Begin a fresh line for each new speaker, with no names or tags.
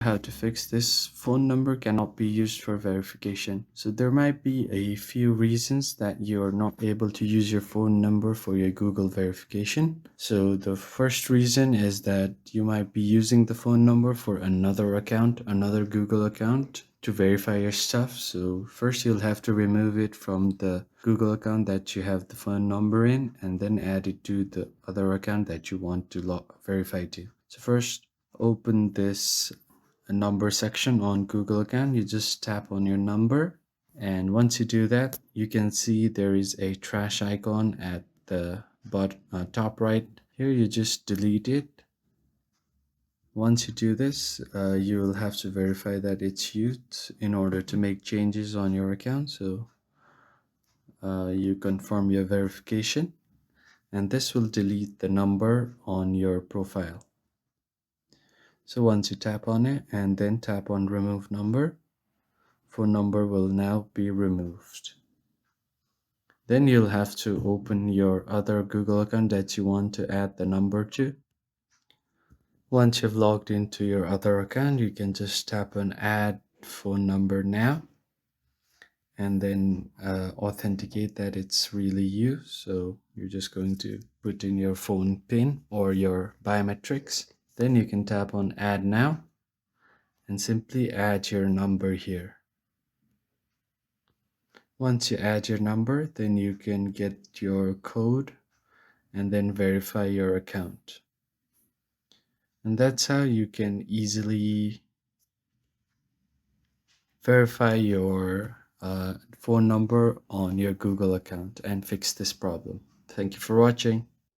How to fix this phone number cannot be used for verification. So there might be a few reasons that you're not able to use your phone number for your Google verification. So the first reason is that you might be using the phone number for another account, another Google account to verify your stuff. So first you'll have to remove it from the Google account that you have the phone number in, and then add it to the other account that you want to verify to. So first open this number section on Google account. You just tap on your number, and once you do that, you can see there is a trash icon at the top right. Here you just delete it. Once you do this, you will have to verify that it's used in order to make changes on your account. So you confirm your verification, and this will delete the number on your profile. So once you tap on it and then tap on remove number, phone number will now be removed. Then you'll have to open your other Google account that you want to add the number to. Once you've logged into your other account, you can just tap on add phone number now, and then authenticate that it's really you. So you're just going to put in your phone PIN or your biometrics. Then you can tap on add now and simply add your number here. Once you add your number, then you can get your code and then verify your account. And that's how you can easily verify your phone number on your Google account and fix this problem. Thank you for watching.